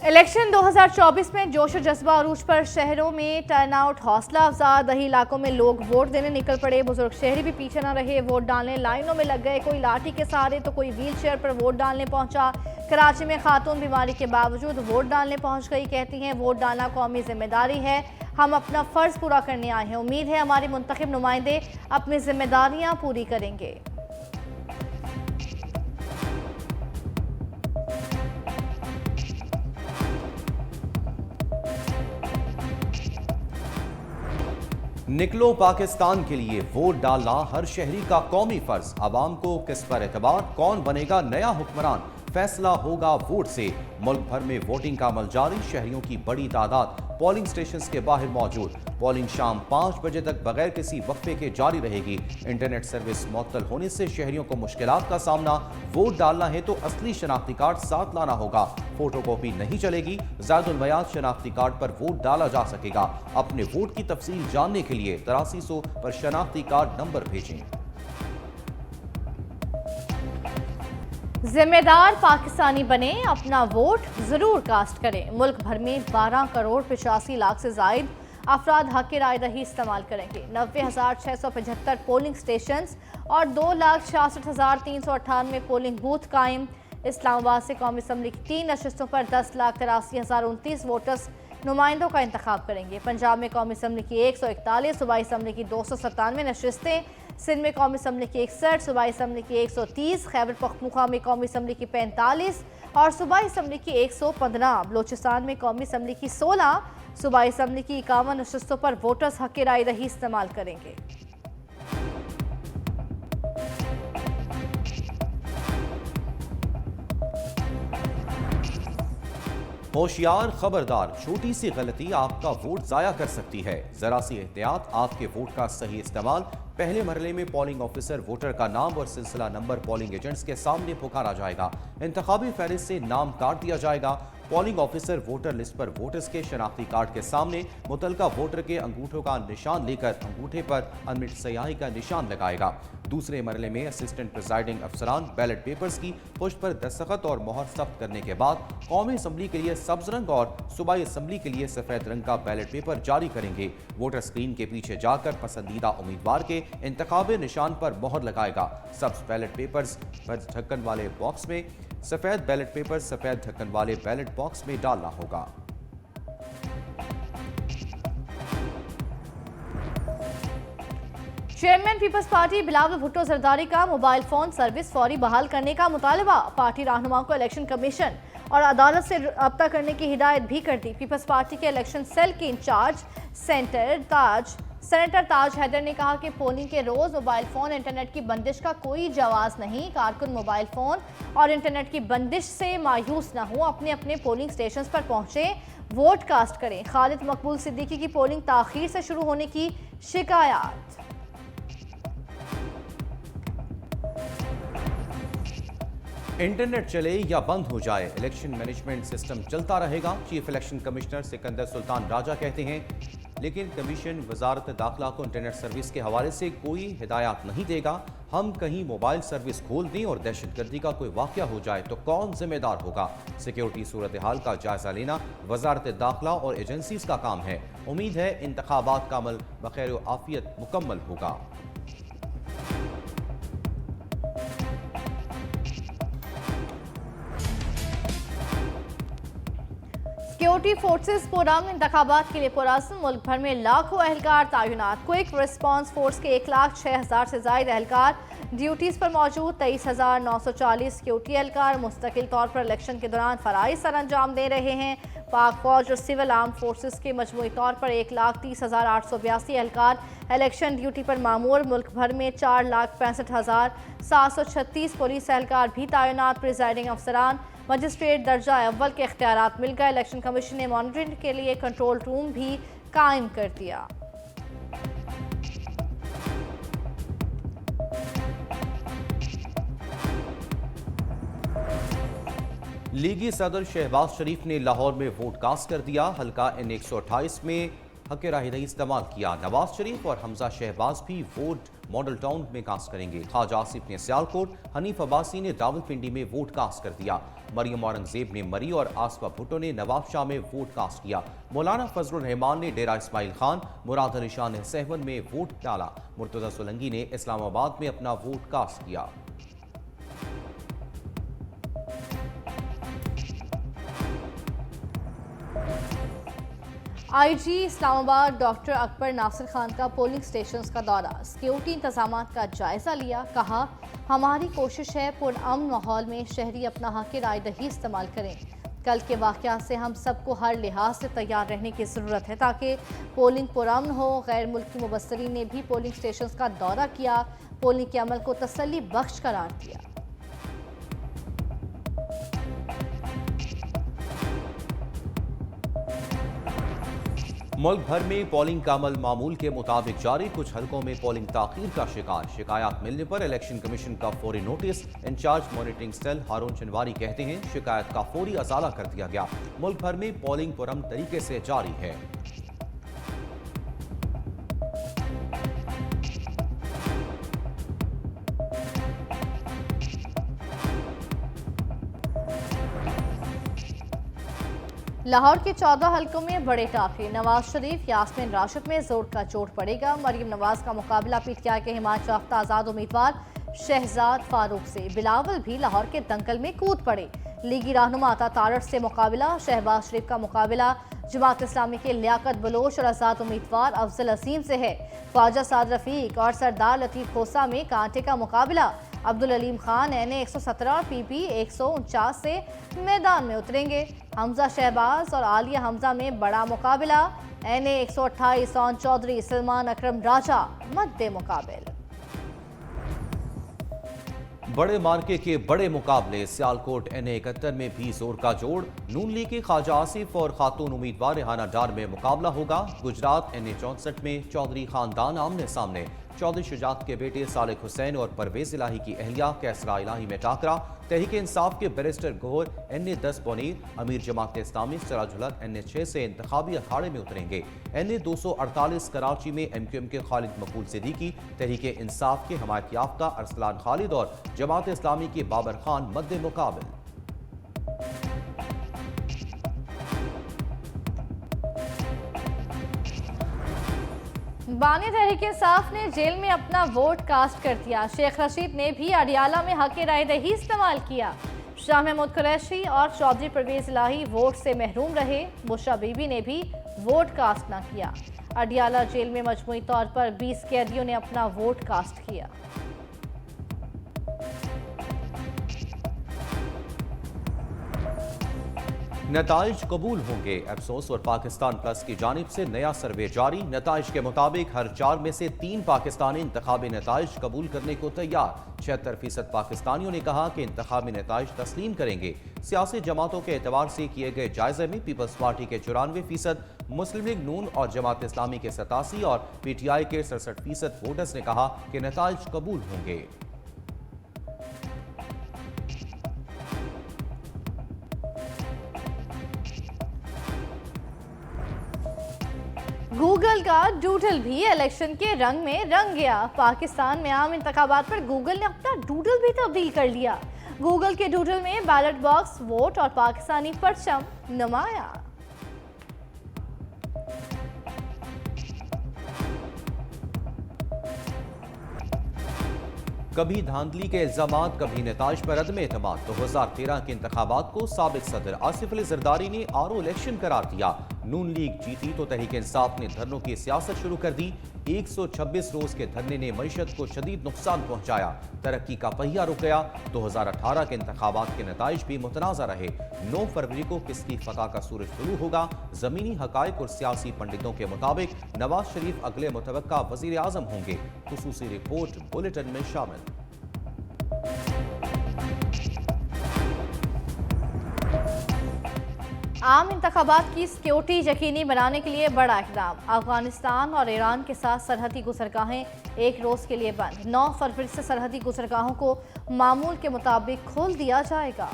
Election 2024 में जोश और जज्बा अरूज पर। शहरों में टर्नआउट हौसला अफजा। दही इलाकों में लोग वोट देने निकल पड़े। बुजुर्ग शहरी भी पीछे न रहे, वोट डालने लाइनों में लग गए। कोई लाठी के सहारे तो कोई व्हील चेयर पर वोट डालने पहुंचा। कराची में खातून बीमारी के बावजूद वोट डालने पहुंच गई। कहती हैं वोट डालना कौमी जिम्मेदारी है, हम अपना फर्ज पूरा करने आए हैं। उम्मीद है हमारे मुंतखब नुमाइंदे अपनी जिम्मेदारियां पूरी करेंगे। निकलो पाकिस्तान के लिए, वोट डालना हर शहरी का कौमी फर्ज। आवाम को किस पर एतबार, कौन बनेगा नया हुक्मरान, फैसला होगा वोट से। मुल्क भर में वोटिंग का अमल जारी। शहरियों की बड़ी तादाद पोलिंग स्टेशंस के बाहर मौजूद। पोलिंग शाम 5 बजे तक बगैर किसी वक्फे के जारी रहेगी। इंटरनेट सर्विस मुअत्तल होने से शहरियों को मुश्किलात का सामना। वोट डालना है तो असली शनाख्ती कार्ड साथ लाना होगा, फोटोकॉपी नहीं चलेगी। ज़ायदुल मयाद शनाख्ती कार्ड पर वोट डाला जा सकेगा। अपने वोट की तफसील जानने के लिए 8300 पर शनाख्ती कार्ड नंबर भेजें। जिम्मेदार पाकिस्तानी बने, अपना वोट जरूर कास्ट करें। मुल्क भर में 12 करोड़ 85 लाख से जायद अफराद हक की राय दही इस्तेमाल करेंगे। 90,675 पोलिंग स्टेशंस और 2,66,398 पोलिंग बूथ कायम। इस्लामाबाद से कौमी असम्बली की 3 नशस्तों पर 10,83,029 वोटर्स नुमाइंदों का इंतखाब करेंगे। पंजाब में कौमी असम्बली की 141, सूबाई असम्बली की 297 नशस्तें। सिंध में कौमी असम्बली की 61, सूबाई असम्बली की 130, खैबर पख्तूनख्वा में कौमी असम्बली की 45 और सूबाई असम्बली की 115। बलोचिस्तान में कौमी असम्बली की 16, सूबाई असम्बली की 51 नशस्तों पर वोटर्स हक की राय दही इस्तेमाल करेंगे। होशियार, खबरदार, छोटी सी गलती आपका वोट जाया कर सकती है। जरा सी एहतियात, आपके वोट का सही इस्तेमाल। पहले मरहले में पोलिंग ऑफिसर वोटर का नाम और सिलसिला नंबर पोलिंग एजेंट्स के सामने पुकारा जाएगा। इंतखाबी फहरिस्त से नाम काट दिया जाएगा। पोलिंग ऑफिसर वोटर लिस्ट पर वोटर्स के शनाख्ती कार्ड के सामने मुतलका वोटर के अंगूठों का निशान लेकर अंगूठे पर अनमिट स्याही का निशान लगाएगा। दूसरे मरहले में असिस्टेंट प्रिजाइडिंग अफसरान बैलेट पेपर्स की पुष्ट पर दस्तखत और मोहर सख्त करने के बाद कौमी असम्बली के लिए सब्ज रंग और सूबाई असम्बली के लिए सफेद रंग का बैलेट पेपर जारी करेंगे। वोटर स्क्रीन के पीछे जाकर पसंदीदा उम्मीदवार के इंतखाबी निशान पर मोहर लगाएगा। सब्ज बैलेट पेपर्स पर ढक्कन वाले बॉक्स में, सफेद बैलेट पेपर सफेद ढक्कन वाले बैलेट बॉक्स में डालना होगा। Chairman Peoples Party Bilawal Bhutto Zardari का मोबाइल फोन सर्विस फौरी बहाल करने का मुतालबा। पार्टी रहनुमाओं को इलेक्शन कमीशन और अदालत से रब्ता करने की हिदायत भी कर दी। पीपल्स पार्टी के इलेक्शन सेल के इंचार्ज सेनेटर ताज हैदर ने कहा कि पोलिंग के रोज मोबाइल फोन इंटरनेट की बंदिश का कोई जवाज नहीं। कारकुन मोबाइल फोन और इंटरनेट की बंदिश से मायूस न हो, अपने अपने पोलिंग स्टेशन पर पहुंचे, वोट कास्ट करें। खालिद मकबूल सिद्दीकी की पोलिंग ताखीर से शुरू होने की शिकायत। इंटरनेट चले या बंद हो जाए, इलेक्शन मैनेजमेंट सिस्टम चलता रहेगा। Chief election commissioner Sikandar Sultan Raja कहते हैं, लेकिन कमीशन वजारत दाखिला को इंटरनेट सर्विस के हवाले से कोई हिदायत नहीं देगा। हम कहीं मोबाइल सर्विस खोल दें और दहशतगर्दी का कोई वाक़या हो जाए तो कौन जिम्मेदार होगा। सिक्योरिटी सूरत हाल का जायजा लेना वजारत दाखिला और एजेंसीज का काम है। उम्मीद है इंतखाबात का अमल बखैर आफियत मुकम्मल होगा। सिक्योरिटी फोर्सेस पुरअमन इंतखाबात के लिए पुरअज़्म। मुल्क भर में लाखों अहलकार तैनात। क्विक रिस्पांस फोर्स के 1,06,000 से ज्यादा एहलकार ड्यूटीज पर मौजूद। 23,940 सिक्योरिटी एहलकार मुस्तकिल तौर पर इलेक्शन के दौरान फराइज सर अंजाम दे रहे हैं। पाक फौज और सिविल आर्म फोर्सेस के मजमूई तौर पर 1,30,882 एहलकार इलेक्शन ड्यूटी पर मामूर। मुल्क भर में 4,65,736 पुलिस एहलकार भी तैनात। प्रिजाइडिंग अफसरान मजिस्ट्रेट दर्जा अव्वल के इख्तियारात मिल गए। इलेक्शन कमीशन ने मॉनिटरिंग के लिए कंट्रोल रूम भी कायम कर दिया। लीगी सदर शहबाज शरीफ ने लाहौर में वोट कास्ट कर दिया। हल्का N128 में हक राय दही इस्तेमाल किया। नवाज शरीफ और हमजा शहबाज भी वोट मॉडल टाउन में कास्ट करेंगे। ख्वाजा आसिफ ने सियालकोट, हनीफ अब्बासी ने रावलपिंडी में वोट कास्ट कर दिया। मरियम औरंगजेब ने मरी और आसफा भुट्टो ने नवाबशाह में वोट कास्ट किया। मौलाना फजलुर रहमान ने डेरा इस्माइल खान, मुराद अली शाह ने सहवन में वोट डाला। मुर्तजा सोलंकी ने इस्लामाबाद में अपना वोट कास्ट किया। आईजी इस्लामाबाद डॉक्टर अकबर नासिर खान का पोलिंग स्टेशंस का दौरा, सिक्योरिटी इंतजाम का जायजा लिया। कहा, हमारी कोशिश है पुरअमन माहौल में शहरी अपना हक राय दही इस्तेमाल करें। कल के वाक़यात से हम सबको हर लिहाज से तैयार रहने की ज़रूरत है ताकि पोलिंग पुरअमन हो। गैर मुल्की मुबस्सरीन ने भी पोलिंग स्टेशंस का दौरा किया, पोलिंग के अमल को तसल्ली बख्श करार दिया। मुल्क भर में पोलिंग का अमल मामूल के मुताबिक जारी। कुछ हलकों में पोलिंग ताखीर का शिकार। शिकायत मिलने पर इलेक्शन कमीशन का फौरी नोटिस। इंचार्ज मॉनिटरिंग सेल हारून चनवारी कहते हैं, शिकायत का फौरी अजाला कर दिया गया। मुल्क भर में पोलिंग पुरअमन तरीके से जारी है। लाहौर के 14 हलकों में बड़े टाकरे। नवाज शरीफ यास्मीन राशिद में जोर का चोट पड़ेगा। मरियम नवाज का मुकाबला पीटीआई के हिमायत याफ्ता आजाद उम्मीदवार शहजाद फारूक से। बिलावल भी लाहौर के दंगल में कूद पड़े। लीगी रहनुमा अता तारड़ से मुकाबला। शहबाज शरीफ का मुकाबला जमात इस्लामी के लियाकत बलोच और आजाद उम्मीदवार अफजल असीम से है। ख्वाजा साद रफीक और सरदार लतीफ खोसा में कांटे का मुकाबला। अब्दुल अलीम खान NA 117 और PP 149 से मैदान में उतरेंगे। हमजा शहबाज और आलिया हमजा में बड़ा मुकाबला। NA 128 ऑन चौधरी सलमान अकरम राजा मद्दे मुकाबिल। बड़े मार्के के बड़े मुकाबले। सियालकोट NA 71 में भी जोर का जोड़। नून लीग के ख्वाजा आसिफ और खातून उम्मीदवार रेहाना डार में मुकाबला होगा। गुजरात NA 64 में चौधरी खानदान आमने सामने। चौधरी शुजात के बेटे सालिक हुसैन और परवेज इलाही की अहलिया कैसरा इलाही में टाकरा। तहरीक इंसाफ के बैरिस्टर गोहर NA 10 बोनीर, अमीर जमात इस्लामी सिराजुल हक NA 6 से इंतखाबी अखाड़े में उतरेंगे। NA 248 कराची में MQM के खालिद मकबूल सिद्दीकी, तहरीक इंसाफ के हमायत याफ्ता अरसलान खालिद और जमात इस्लामी के बाबर खान मद्दे मुकाबिल। बानी तहरीक इंसाफ ने जेल में अपना वोट कास्ट कर दिया। शेख रशीद ने भी अडियाला में हक राय दही इस्तेमाल किया। शाह महमूद कुरैशी और चौधरी परवेज इलाही वोट से महरूम रहे। बुशरा बीबी ने भी वोट कास्ट न किया। अडियाला जेल में मजमूई तौर पर 20 कैदियों ने अपना वोट कास्ट किया। नताइज कबूल होंगे। अफसोस और पाकिस्तान प्लस की जानिब से नया सर्वे जारी। नताइज के मुताबिक हर 4 में से 3 पाकिस्तानी इंतखाबी नताइज कबूल करने को तैयार। 76% पाकिस्तानियों ने कहा कि इंतखाबी नताइज तस्लीम करेंगे। सियासी जमातों के एतबार से किए गए जायजे में पीपल्स पार्टी के 94%, मुस्लिम लीग नून और जमात इस्लामी के 87 और PTI के 67% वोटर्स ने कहा कि नताइज कबूल होंगे। गूगल का डूडल भी इलेक्शन के रंग में रंग गया। पाकिस्तान में आम इंतखाबात पर गूगल ने अपना डूडल भी तब्दील कर लिया। गूगल के डूडल में बैलेट बॉक्स, वोट और पाकिस्तानी परचम नुमाया। कभी धांधली के इल्जामात, कभी नताइज पर अदम एतमाद। 2013 के इंतखाबात को साबिक सदर आसिफ अली जरदारी ने आरओ इलेक्शन करार दिया। नून लीग जीती तो तहरीक इंसाफ ने धरनों की सियासत शुरू कर दी। 126 रोज के धरने ने मईशत को शदीद नुकसान पहुंचाया। तरक्की का पहिया रुक गया। 2018 के इंतखाबात के नताइज भी मुतनाज़ा रहे। 9 फरवरी को किसकी फका का सूरज शुरू होगा। जमीनी हकायक और सियासी पंडितों के मुताबिक नवाज शरीफ अगले मुतवक्का वजीर आजम होंगे। खुसूसी रिपोर्ट बुलेटिन में शामिल। आम इंतखाबात की सिक्योरिटी यकीनी बनाने के लिए बड़ा इक़दाम। अफगानिस्तान और ईरान के साथ सरहदी गुजरगाहें 1 रोज़ के लिए बंद। 9 फरवरी से सरहदी गुजरगाहों को मामूल के मुताबिक खोल दिया जाएगा।